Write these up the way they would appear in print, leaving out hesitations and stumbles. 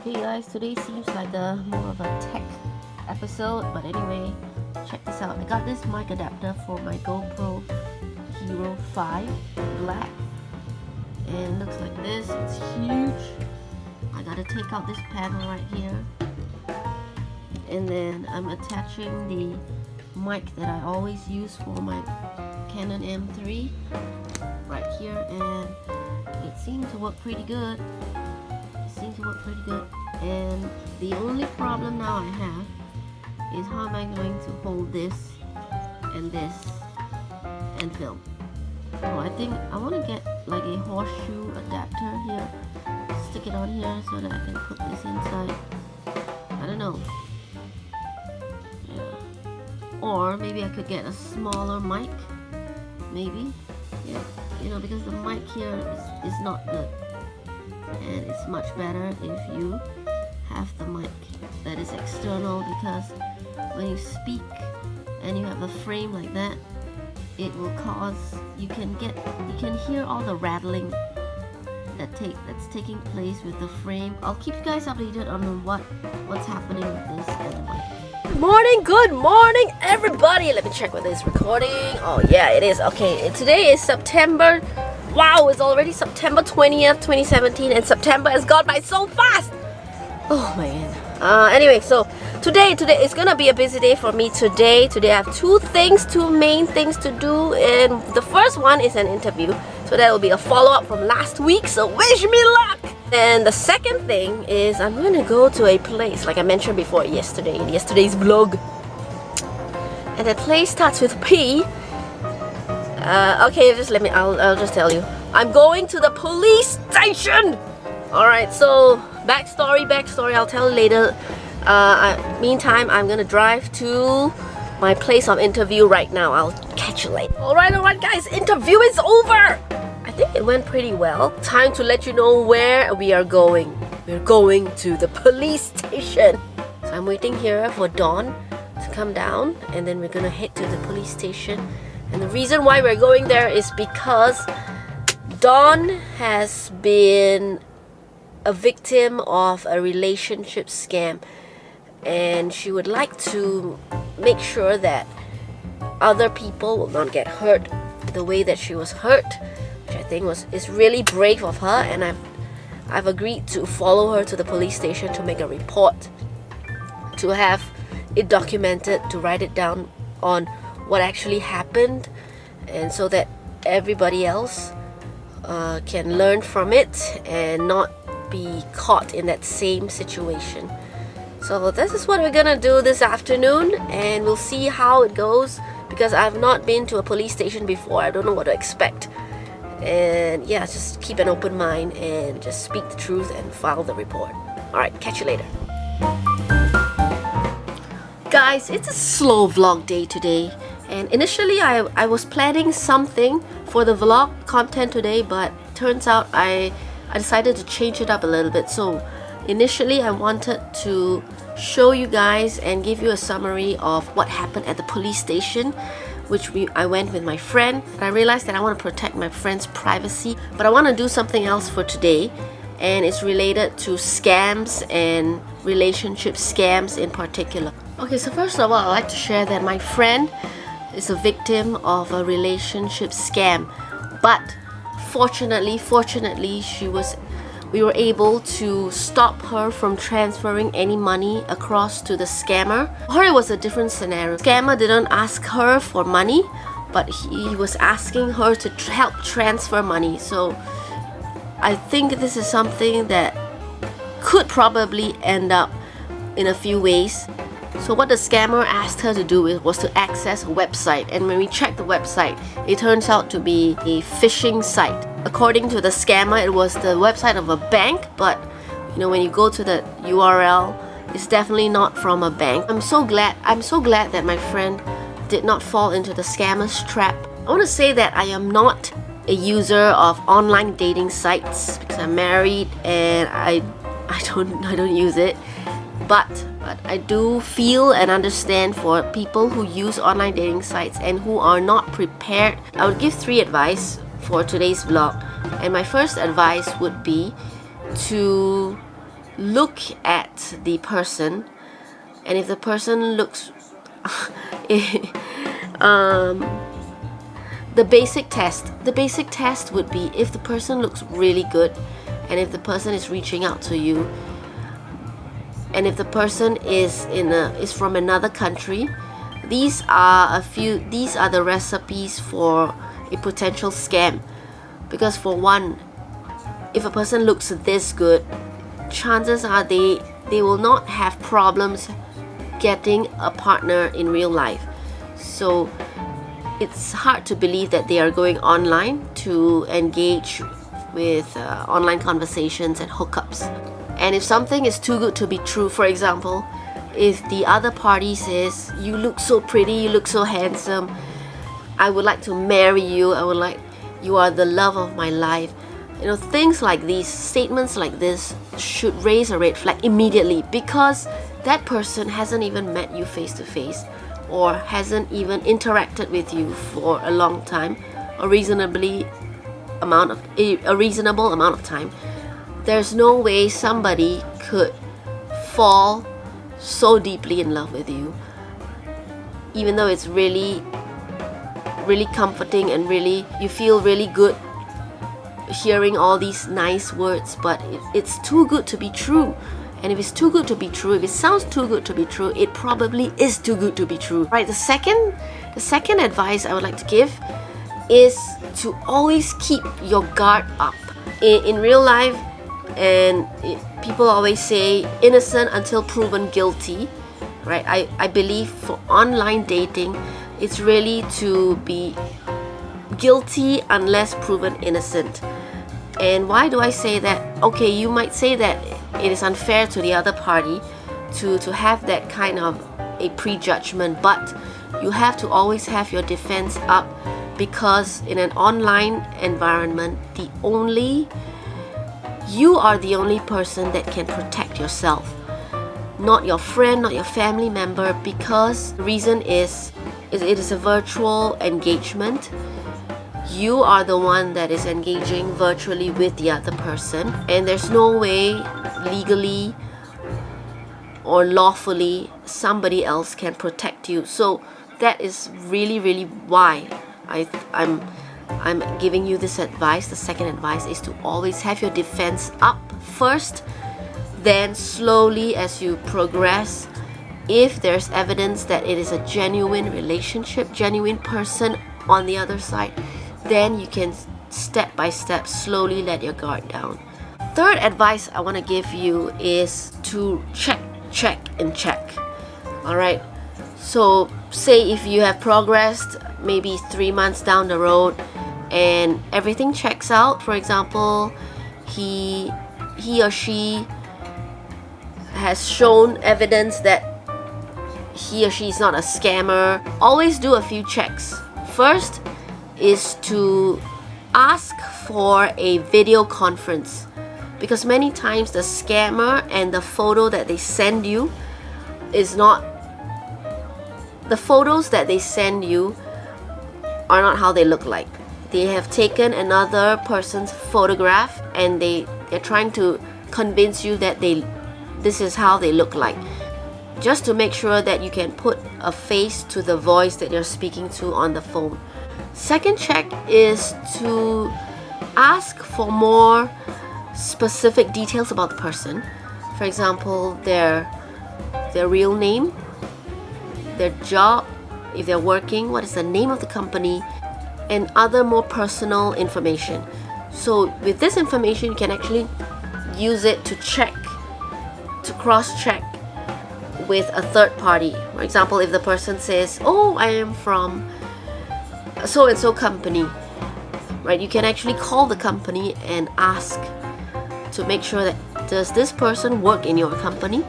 Hey guys, today seems like a more of a tech episode, but anyway, check this out. I got this mic adapter for my GoPro Hero 5 Black, and it looks like this. It's huge. I gotta take out this panel right here, and then I'm attaching the mic that I always use for my Canon M3 right here, and it seems to work pretty good. And the only problem now I have is how am I going to hold this and film. So I think I want to get like a horseshoe adapter here, stick it on here so that I can put this inside. I don't know. Yeah. Or maybe I could get a smaller mic. Maybe. Yeah. You know, because the mic here is not good. And it's much better if you have the mic that is external, because when you speak and you have a frame like that, it will cause you can hear all the rattling that's taking place with the frame. I'll keep you guys updated on what's happening with this and the mic. Good morning everybody. Let me check whether it's recording. Oh yeah, it is. Okay, today is September. Wow, it's already September 20th, 2017, and September has gone by so fast! Oh man. Anyway, so today is gonna be a busy day for me today. Today I have two main things to do, and the first one is an interview. So that will be a follow-up from last week, so wish me luck! And the second thing is I'm gonna go to a place, like I mentioned before in yesterday's vlog. And that place starts with P. Okay, just let me, I'll just tell you. I'm going to the police station! Alright, so backstory, I'll tell you later. Meantime, I'm gonna drive to my place of interview right now. I'll catch you later. Alright guys, interview is over! I think it went pretty well. Time to let you know where we are going. We're going to the police station. So I'm waiting here for Dawn to come down, and then we're gonna head to the police station. And the reason why we're going there is because Dawn has been a victim of a relationship scam, and she would like to make sure that other people will not get hurt the way that she was hurt, which I think is really brave of her. And I've agreed to follow her to the police station to make a report, to have it documented, to write it down on what actually happened, and so that everybody else can learn from it and not be caught in that same situation. So this is what we're gonna do this afternoon, and we'll see how it goes, because I've not been to a police station before. I don't know what to expect, and yeah, just keep an open mind and just speak the truth and file the report. Alright, catch you later. Guys, it's a slow vlog day today, and initially I was planning something for the vlog content today, but turns out I decided to change it up a little bit. So initially I wanted to show you guys and give you a summary of what happened at the police station, which I went with my friend. And I realized that I want to protect my friend's privacy, but I want to do something else for today, and it's related to scams and relationship scams in particular. Okay, so first of all, I'd like to share that my friend is a victim of a relationship scam, but fortunately we were able to stop her from transferring any money across to the scammer. For her, it was a different scenario. The scammer didn't ask her for money, but he was asking her to help transfer money. So I think this is something that could probably end up in a few ways. So what the scammer asked her to do was to access a website, and when we checked the website, it turns out to be a phishing site. According to the scammer, it was the website of a bank, but you know, when you go to the URL, it's definitely not from a bank. I'm so glad that my friend did not fall into the scammer's trap. I want to say that I am not a user of online dating sites because I'm married and I don't use it. But I do feel and understand for people who use online dating sites and who are not prepared. I would give 3 advice for today's vlog. And my first advice would be to look at the person, and if the person looks the basic test would be if the person looks really good, and if the person is reaching out to you, and if the person is from another country. These are the recipes for a potential scam. Because for one, if a person looks this good, chances are they will not have problems getting a partner in real life. So it's hard to believe that they are going online to engage with online conversations and hookups. And if something is too good to be true, for example, if the other party says, "You look so pretty, you look so handsome, I would like to marry you, you are the love of my life," things like these, statements like this should raise a red flag immediately, because that person hasn't even met you face to face, or hasn't even interacted with you for a long time, a reasonable amount of time. There's no way somebody could fall so deeply in love with you, even though it's really, really comforting and you feel really good hearing all these nice words, but it's too good to be true. And if it's too good to be true, if it sounds too good to be true, it probably is too good to be true. Right, the second advice I would like to give is to always keep your guard up. In real life, and people always say innocent until proven guilty, right? I believe for online dating, it's really to be guilty unless proven innocent. And why do I say that? Okay, you might say that it is unfair to the other party to have that kind of a prejudgment, but you have to always have your defense up, because in an online environment, you are the only person that can protect yourself, not your friend, not your family member, because the reason is it is a virtual engagement. You are the one that is engaging virtually with the other person, and there's no way legally or lawfully somebody else can protect you. So that is really, really why I'm giving you this advice. The second advice is to always have your defense up first, then slowly as you progress, if there's evidence that it is a genuine relationship, genuine person on the other side, then you can step by step slowly let your guard down. Third advice I want to give you is to check. Alright, so say if you have progressed maybe 3 months down the road and everything checks out, for example, he or she has shown evidence that he or she is not a scammer, always do a few checks. First is to ask for a video conference, because many times the scammer and the photo that they send you is not, the photos that they send you are not how they look like. They have taken another person's photograph and they're trying to convince you that this is how they look like, just to make sure that you can put a face to the voice that you're speaking to on the phone. Second check is to ask for more specific details about the person. For example, their real name, their job, if they're working, what is the name of the company, and other more personal information. So with this information, you can actually use it to cross-check with a third party. For example, if the person says, "Oh, I am from so-and-so company," right? You can actually call the company and ask to make sure that, does this person work in your company?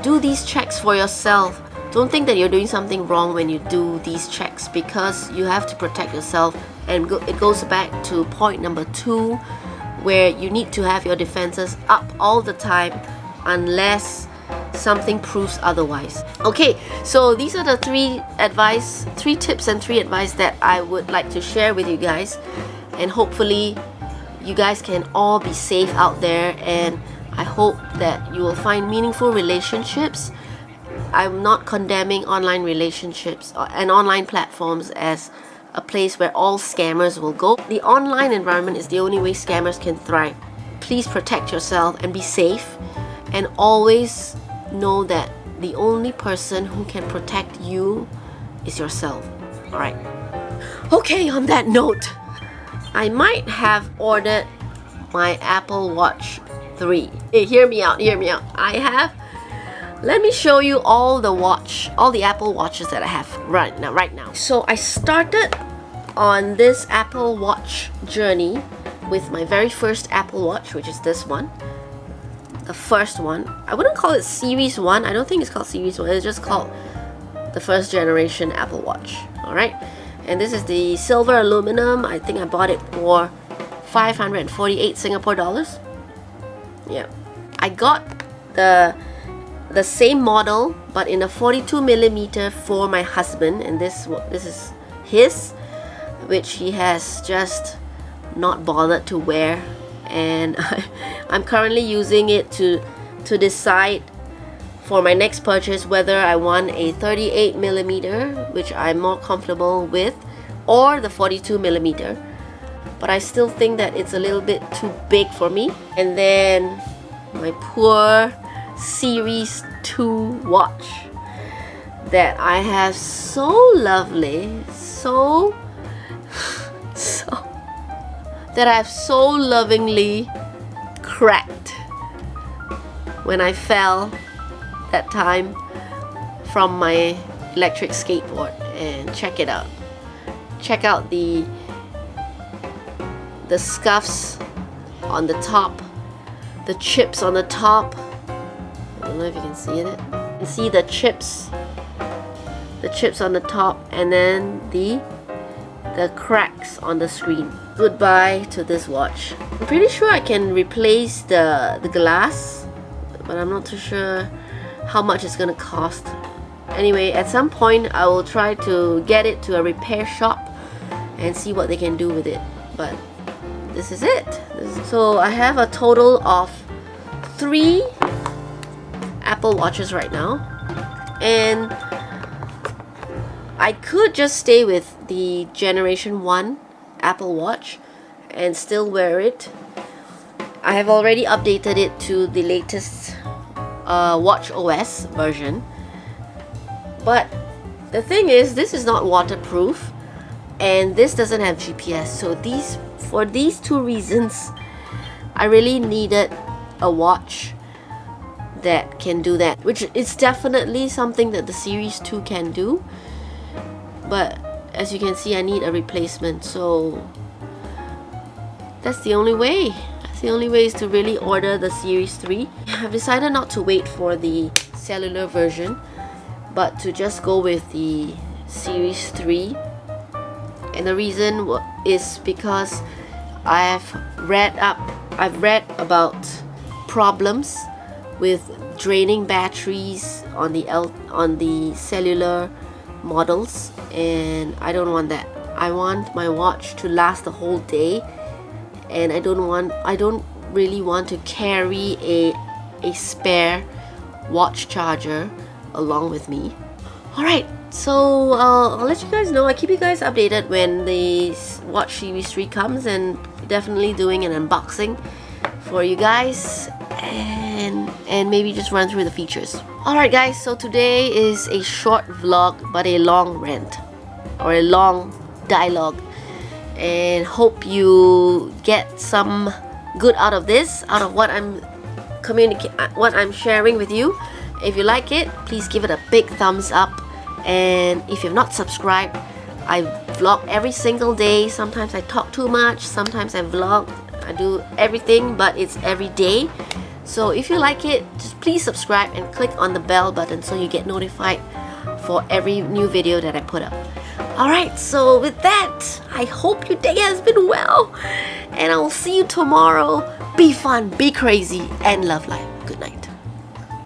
Do these checks for yourself. Don't think that you're doing something wrong when you do these checks, because you have to protect yourself. And it goes back to point number 2, where you need to have your defenses up all the time unless something proves otherwise. Okay, so these are the 3 tips and 3 advice that I would like to share with you guys, and hopefully you guys can all be safe out there and I hope that you will find meaningful relationships. I'm not condemning online relationships and online platforms as a place where all scammers will go. The online environment is the only way scammers can thrive. Please protect yourself and be safe, and always know that the only person who can protect you is yourself. Alright. Okay, on that note, I might have ordered my Apple Watch 3. Hey, hear me out. I have. Let me show you all the Apple Watches that I have right now. So I started on this Apple Watch journey with my very first Apple Watch, which is this one. The first one. I wouldn't call it Series 1. I don't think it's called Series 1. It's just called the first generation Apple Watch. Alright? And this is the silver aluminum. I think I bought it for 548 Singapore dollars. Yeah. I got the same model but in a 42mm for my husband, and this is his, which he has just not bothered to wear, and I'm currently using it to decide for my next purchase whether I want a 38mm, which I'm more comfortable with, or the 42mm. But I still think that it's a little bit too big for me. And then my poor Series 2 watch that I have so lovely, that I have so lovingly cracked when I fell that time from my electric skateboard. And check it out. Check out the scuffs on the top, the chips on the top. I don't know if you can see it. You can see the chips on the top, and then the cracks on the screen. Goodbye to this watch. I'm pretty sure I can replace the glass, but I'm not too sure how much it's gonna cost. Anyway, at some point I will try to get it to a repair shop and see what they can do with it. But this is it. So I have a total of 3 Apple Watches right now, and I could just stay with the Generation 1 Apple Watch and still wear it. I have already updated it to the latest Watch OS version, but the thing is, this is not waterproof and this doesn't have GPS. So for these 2 reasons, I really needed a watch that can do that, which is definitely something that the Series 2 can do. But as you can see, I need a replacement, so that's the only way. The only way is to really order the Series 3. I've decided not to wait for the cellular version, but to just go with the Series 3. And the reason is because I've read about problems with draining batteries on the cellular models, and I don't want that. I want my watch to last the whole day, and I don't really want to carry a spare watch charger along with me. Alright, so I'll let you guys know. I keep you guys updated when the Watch Series 3 comes, and definitely doing an unboxing for you guys, and maybe just run through the features. Alright guys, so today is a short vlog but a long rant, or a long dialogue, and hope you get some good out of this, out of what I'm sharing with you. If you like it, please give it a big thumbs up, and if you've not subscribed, I vlog every single day. Sometimes I talk too much, sometimes I vlog, I do everything, but it's every day. So if you like it, just please subscribe and click on the bell button so you get notified for every new video that I put up. Alright, so with that, I hope your day has been well, and I will see you tomorrow. Be fun, be crazy, and love life.